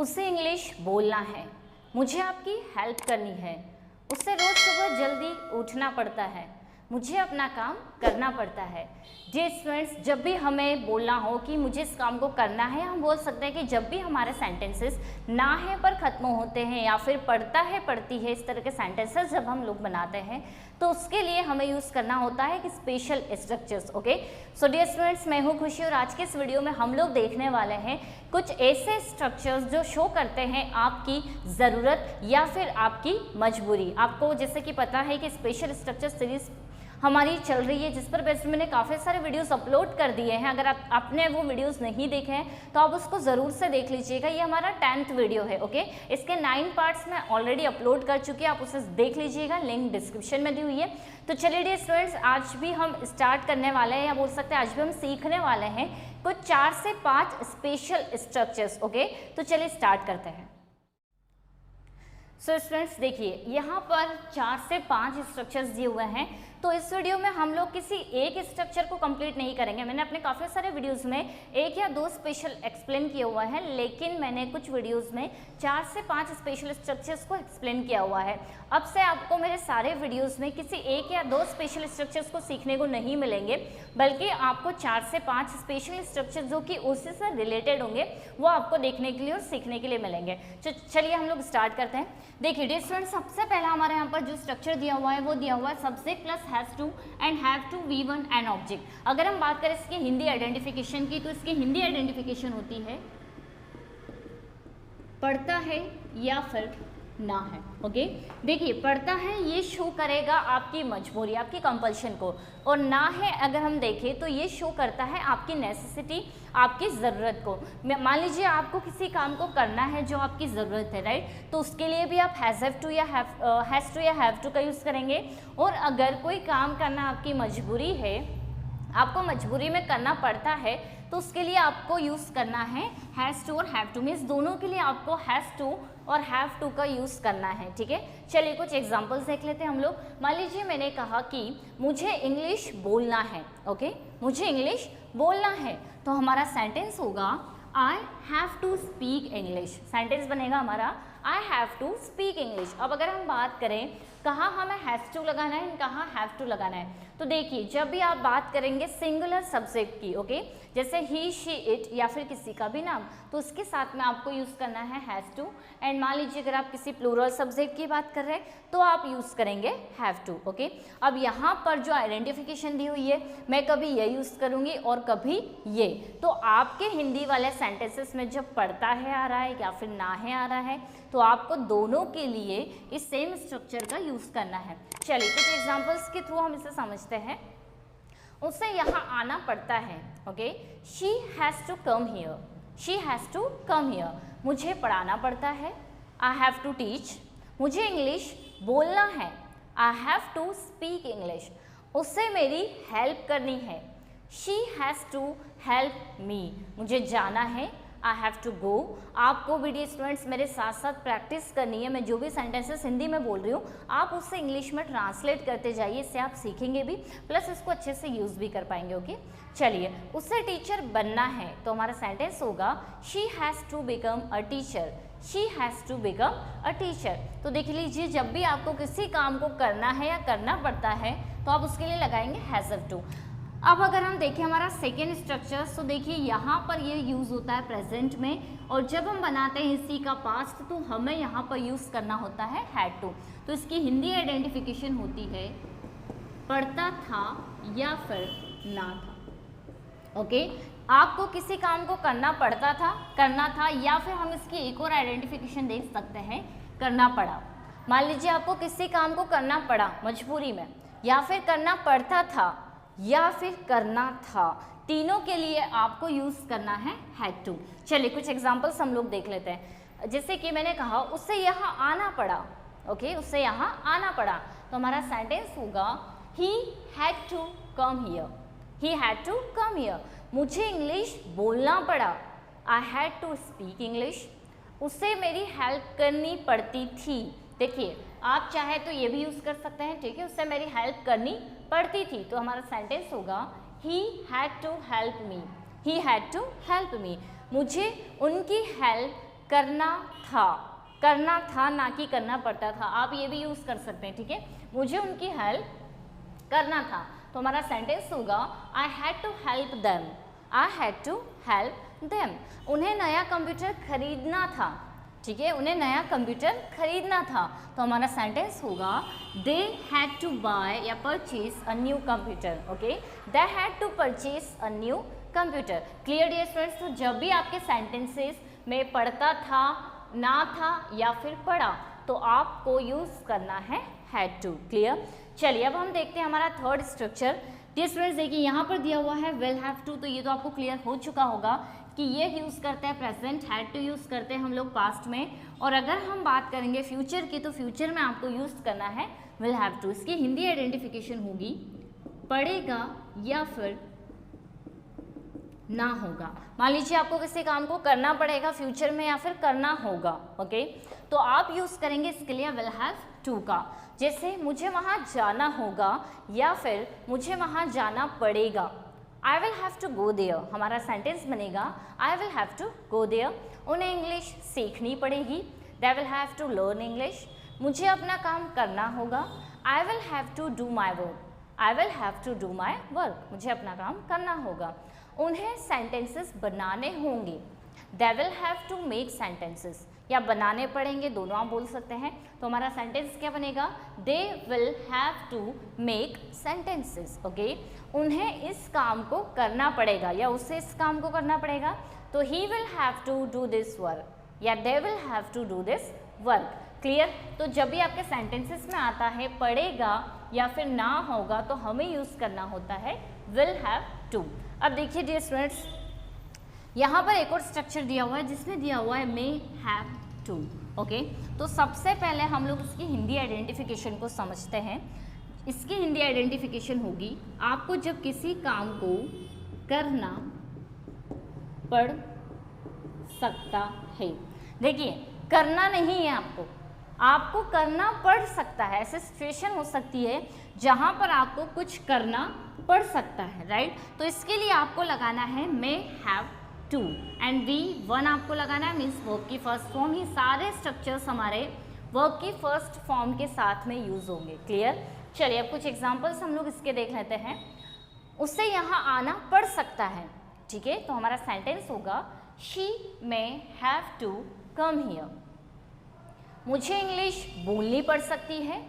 उसे इंग्लिश बोलना है, मुझे आपकी हेल्प करनी है, उससे रोज़ सुबह जल्दी उठना पड़ता है, मुझे अपना काम करना पड़ता है। जी स्टूडेंट्स, जब भी हमें बोलना हो कि मुझे इस काम को करना है, हम बोल सकते हैं कि जब भी हमारे सेंटेंसेस ना है पर ख़त्म होते हैं या फिर पढ़ता है पढ़ती है, इस तरह के सेंटेंसेस जब हम लोग बनाते हैं तो उसके लिए हमें यूज़ करना होता है कि special structures. Okay, so dear students, मैं हूँ खुशी और आज के इस वीडियो में हम लोग देखने वाले हैं कुछ ऐसे स्ट्रक्चर्स जो शो करते हैं आपकी ज़रूरत या फिर आपकी मजबूरी। आपको जैसे कि पता है कि स्पेशल स्ट्रक्चर सीरीज़ हमारी चल रही है, जिस पर बेस्ट मैंने काफ़ी सारे वीडियोस अपलोड कर दिए हैं। अगर आपने वो वीडियोस नहीं देखे हैं तो आप उसको ज़रूर से देख लीजिएगा। ये हमारा 10th वीडियो है। ओके, इसके 9 पार्ट्स मैं ऑलरेडी अपलोड कर चुकी हूँ, आप उसे देख लीजिएगा, लिंक डिस्क्रिप्शन में दी हुई है। तो चलिए डियर स्टूडेंट्स, आज भी हम स्टार्ट करने वाले हैं या बोल सकते हैं आज भी हम सीखने वाले हैं कुछ 4 से 5 स्पेशल स्ट्रक्चर्स। ओके, तो चलिए स्टार्ट करते हैं। सो स्टूडेंट्स देखिए, यहाँ पर 4 से 5 स्ट्रक्चर्स दिए हुए हैं। तो इस वीडियो में हम लोग किसी एक स्ट्रक्चर को कंप्लीट नहीं करेंगे। मैंने अपने काफ़ी सारे वीडियोस में 1 या 2 स्पेशल एक्सप्लेन किए हुआ है, लेकिन मैंने कुछ वीडियोस में 4 से 5 स्पेशल स्ट्रक्चर्स को एक्सप्लेन किया हुआ है। अब से आपको मेरे सारे वीडियोस में किसी 1 या 2 स्पेशल स्ट्रक्चर्स को सीखने को नहीं मिलेंगे, बल्कि आपको 4 से 5 स्पेशल स्ट्रक्चर जो कि उसी से रिलेटेड होंगे वो आपको देखने के लिए और सीखने के लिए मिलेंगे। तो चलिए हम लोग स्टार्ट करते हैं। देखिए डियर स्टूडेंट्स, सबसे पहला हमारे यहाँ पर जो स्ट्रक्चर दिया हुआ है वो दिया हुआ है subject plus has to and have to V1 an object. अगर हम बात करें इसकी हिंदी आइडेंटिफिकेशन की, तो इसकी हिंदी आइडेंटिफिकेशन होती है पढ़ता है या फिर ना है। ओके, देखिए पढ़ता है ये शो करेगा आपकी मजबूरी, आपकी कंपल्शन को, और ना है अगर हम देखें तो ये शो करता है आपकी नेसेसिटी, आपकी ज़रूरत को। मान लीजिए आपको किसी काम को करना है जो आपकी ज़रूरत है, राइट, तो उसके लिए भी आप हैज़ टू या हैव टू का यूज़ करेंगे। और अगर कोई काम करना आपकी मजबूरी है, आपको मजबूरी में करना पड़ता है, तो उसके लिए आपको यूज़ करना है हैज़ टू और हैव टू। मीन्स दोनों के लिए आपको हैज़ टू और हैव टू का यूज़ करना है। ठीक है, चलिए कुछ एग्जांपल्स देख लेते हैं हम लोग। मान लीजिए मैंने कहा कि मुझे इंग्लिश बोलना है। ओके, मुझे इंग्लिश बोलना है, तो हमारा सेंटेंस होगा I have to speak English. Sentence बनेगा हमारा I have to speak English. अब अगर हम बात करें कहाँ हमें हैज़ टू लगाना है, कहाँ हैव टू लगाना है, तो देखिए जब भी आप बात करेंगे सिंगुलर सब्जेक्ट की, ओके, जैसे ही शी इट या फिर किसी का भी नाम, तो उसके साथ में आपको यूज़ करना है हैज़ टू। एंड मान लीजिए अगर आप किसी प्लूरल सब्जेक्ट की बात कर रहे हैं तो आप यूज़ करेंगे हैव टू। ओके, अब यहाँ पर जो आइडेंटिफिकेशन दी हुई है, मैं कभी ये यूज़ करूँगी और कभी ये। तो आपके हिंदी वाले सेंटेंसेस में जब पढ़ता है आ रहा है या फिर ना है आ रहा है, तो आपको दोनों के लिए इस सेम स्ट्रक्चर का यूज़ करना है। चलिए कुछ एग्जांपल्स के थ्रू हम इसे समझते हैं। उसे यहाँ आना पड़ता है। Okay, she has to come here, she has to come here. मुझे पढ़ाना पड़ता है, आई हैव टू टीच। मुझे इंग्लिश बोलना है, I have to speak English. उससे मेरी हेल्प करनी है, she has to help me. मुझे जाना है, आई हैव टू गो। आपको भी डियर स्टूडेंट्स मेरे साथ साथ प्रैक्टिस करनी है। मैं जो भी सेंटेंसेस हिंदी में बोल रही हूँ आप उससे इंग्लिश में ट्रांसलेट करते जाइए, इससे आप सीखेंगे भी प्लस इसको अच्छे से यूज़ भी कर पाएंगे। ओके, चलिए उससे टीचर बनना है, तो हमारा सेंटेंस होगा she has to become a teacher, she has to become a teacher. तो देख लीजिए जब भी आपको किसी काम को करना है या करना पड़ता है तो आप उसके लिए लगाएंगे हैज़ टू। अब अगर हम देखें हमारा सेकेंड स्ट्रक्चर, तो देखिए यहाँ पर ये यूज़ होता है प्रेजेंट में, और जब हम बनाते हैं इसी का पास्ट तो हमें यहाँ पर यूज़ करना होता है हैड टू। तो इसकी हिंदी आइडेंटिफिकेशन होती है पढ़ता था या फिर ना था। ओके, आपको किसी काम को करना पड़ता था, करना था, या फिर हम इसकी एक और आइडेंटिफिकेशन देख सकते हैं करना पड़ा। मान लीजिए आपको किसी काम को करना पड़ा मजबूरी में, या फिर करना पड़ता था, या फिर करना था, तीनों के लिए आपको यूज़ करना है हैड टू। चलिए कुछ एग्जांपल्स हम लोग देख लेते हैं। जैसे कि मैंने कहा उससे यहाँ आना पड़ा। ओके, उससे यहाँ आना पड़ा, तो हमारा सेंटेंस होगा he had to come here, he had to come here. मुझे इंग्लिश बोलना पड़ा, I had to speak English. उससे मेरी हेल्प करनी पड़ती थी। देखिए आप चाहे तो ये भी यूज़ कर सकते हैं, ठीक है, उससे मेरी हेल्प करनी पड़ती थी, तो हमारा सेंटेंस होगा he had to help me, he had to help me. मुझे उनकी हेल्प करना था, करना था ना कि करना पड़ता था, आप ये भी यूज़ कर सकते हैं, ठीक है। मुझे उनकी हेल्प करना था, तो हमारा सेंटेंस होगा I had to help them, I had to help them. उन्हें नया कंप्यूटर खरीदना था, ठीक है, उन्हें नया कंप्यूटर खरीदना था, तो हमारा सेंटेंस होगा दे हैड टू बाय या purchase a new computer, okay, they had to purchase a new computer. Clear dear students? तो जब भी आपके सेंटेंसेस में पढ़ता था, ना था या फिर पढ़ा, तो आपको यूज़ करना है हैड टू। क्लियर? चलिए अब हम देखते हैं हमारा थर्ड स्ट्रक्चर। डियर स्टूडेंट्स देखिए यहाँ पर दिया हुआ है विल हैव टू, तो ये तो आपको क्लियर हो चुका होगा कि ये यूज़ करते हैं प्रेजेंट, हैड टू यूज़ करते हैं हम लोग पास्ट में, और अगर हम बात करेंगे फ्यूचर की तो फ्यूचर में आपको यूज़ करना है विल हैव टू। इसकी हिंदी आइडेंटिफिकेशन होगी पढ़ेगा या फिर ना होगा। मान लीजिए आपको किसी काम को करना पड़ेगा फ्यूचर में या फिर करना होगा, ओके, तो आप यूज़ करेंगे इसके लिए विल हैव टू का। जैसे मुझे वहाँ जाना होगा या फिर मुझे वहाँ जाना पड़ेगा, I will have to go there, हमारा सेंटेंस बनेगा I will have to go there. उन्हें इंग्लिश सीखनी पड़ेगी, they will have to learn English. मुझे अपना काम करना होगा, I will have to do my work, I will have to do my work, मुझे अपना काम करना होगा। उन्हें सेंटेंसेस बनाने होंगे, they will have to make sentences, या बनाने पड़ेंगे, दोनों आप बोल सकते हैं, तो हमारा सेंटेंस क्या बनेगा they will have to make sentences, okay. उन्हें इस काम को करना पड़ेगा या उसे इस काम को करना पड़ेगा, तो he will have to do this work या they will have to do this work. Clear? तो जब भी आपके सेंटेंसेस में आता है पड़ेगा या फिर ना होगा, तो हमें यूज़ करना होता है विल हैव टू। अब देखिए डियर स्टूडेंट्स, यहाँ पर एक और स्ट्रक्चर दिया हुआ है जिसमें दिया हुआ है मे हैव टू, ओके। तो सबसे पहले हम लोग इसकी हिंदी आइडेंटिफिकेशन को समझते हैं। इसकी हिंदी आइडेंटिफिकेशन होगी आपको जब किसी काम को करना पड़ सकता है। देखिए करना नहीं है आपको, आपको करना पड़ सकता है। ऐसे सिचुएशन हो सकती है जहाँ पर आपको कुछ करना पड़ सकता है, राइट। तो इसके लिए आपको लगाना है may have to and V one आपको लगाना है, मीन्स वर्ब की फर्स्ट फॉर्म। ये सारे स्ट्रक्चर्स हमारे वर्ब की फर्स्ट फॉर्म के साथ में यूज होंगे। क्लियर? चलिए अब कुछ एग्जांपल्स हम लोग इसके देख लेते हैं। उससे यहाँ आना पड़ सकता है, ठीक है, तो हमारा सेंटेंस होगा she may have to come here. मुझे इंग्लिश बोलनी पड़ सकती है,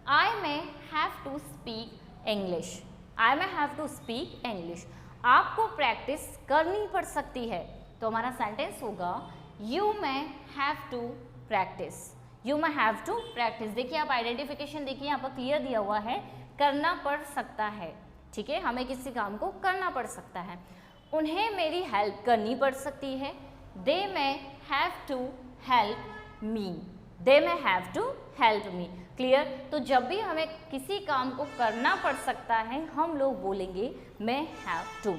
I may have to speak English, I may have to speak English. आपको प्रैक्टिस करनी पड़ सकती है, तो हमारा सेंटेंस होगा you may have to practice, you may have to practice. देखिए आप आइडेंटिफिकेशन देखिए यहाँ पर क्लियर दिया हुआ है, करना पड़ सकता है, ठीक है, हमें किसी काम को करना पड़ सकता है। उन्हें मेरी हेल्प करनी पड़ सकती है, they may have to help me, they may have to help me. Clear? तो जब भी हमें किसी काम को करना पड़ सकता है हम लोग बोलेंगे मे हैव टू।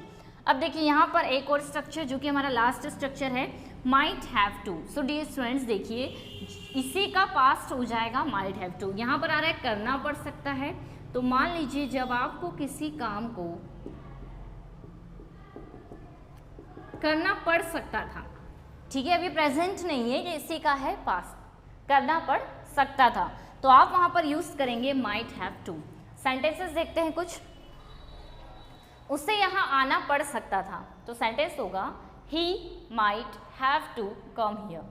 अब देखिए यहाँ पर एक और स्ट्रक्चर जो कि हमारा लास्ट स्ट्रक्चर है might have to. So dear students देखिए इसी का पास्ट हो जाएगा माइट हैव टू। यहाँ पर आ रहा है करना पड़ सकता है, तो मान लीजिए जब आपको किसी काम को करना पड़ सकता था, ठीक है, अभी प्रेजेंट नहीं है, ये इसी का है पास्ट, करना पड़ सकता था, तो आप वहां पर यूज करेंगे माइट हैव टू। सेंटेंसेस देखते हैं कुछ। उससे यहाँ आना पड़ सकता था, तो सेंटेंस होगा he might have to come here.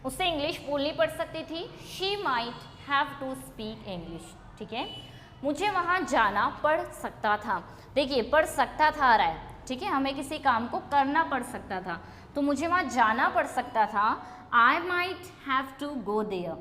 उससे इंग्लिश बोलनी पड़ सकती थी, she might have to speak English, ठीक है। मुझे वहाँ जाना पड़ सकता था, देखिए पड़ सकता था आ रहा है, ठीक है, हमें किसी काम को करना पड़ सकता था, तो मुझे वहाँ जाना पड़ सकता था, I might have to go there,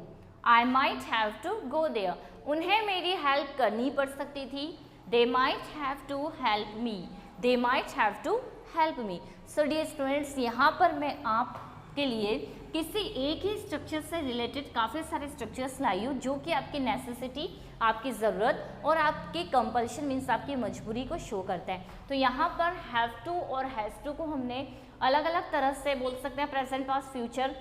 I might have to go there. उन्हें मेरी हेल्प करनी पड़ सकती थी, they might have to help me, they might have to help me. So dear students यहाँ पर मैं आपके लिए किसी एक ही स्ट्रक्चर से रिलेटेड काफ़ी सारे स्ट्रक्चर्स लाई हूँ जो कि आपकी नेसेसिटी, आपकी ज़रूरत और आपकी कंपल्शन मीन्स आपकी मजबूरी को शो करता है। तो यहाँ पर हैव टू और हैज़ टू को हमने अलग अलग तरह से बोल सकते हैं, प्रेजेंट पास्ट फ्यूचर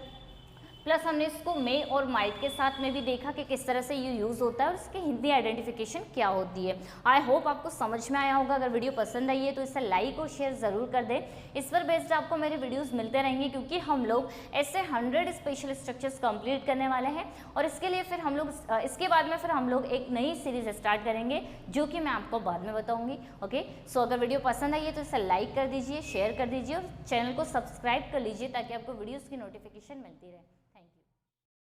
प्लस हमने इसको मे और माइट के साथ में भी देखा कि किस तरह से ये यूज़ होता है और इसकी हिंदी आइडेंटिफिकेशन क्या होती है। आई होप आपको समझ में आया होगा। अगर वीडियो पसंद आई है तो इसे लाइक और शेयर ज़रूर कर दें। इस पर बेस्ड आपको मेरे वीडियोस मिलते रहेंगे, क्योंकि हम लोग ऐसे 100 स्पेशल स्ट्रक्चर्स कंप्लीट करने वाले हैं और इसके लिए फिर हम लोग इसके बाद में फिर हम लोग एक नई सीरीज़ स्टार्ट करेंगे, जो कि मैं आपको बाद में बताऊँगी। ओके, सो अगर वीडियो पसंद आई है तो इसे लाइक कर दीजिए, शेयर कर दीजिए और चैनल को सब्सक्राइब कर लीजिए, ताकि आपको वीडियोज़ की नोटिफिकेशन मिलती रहे।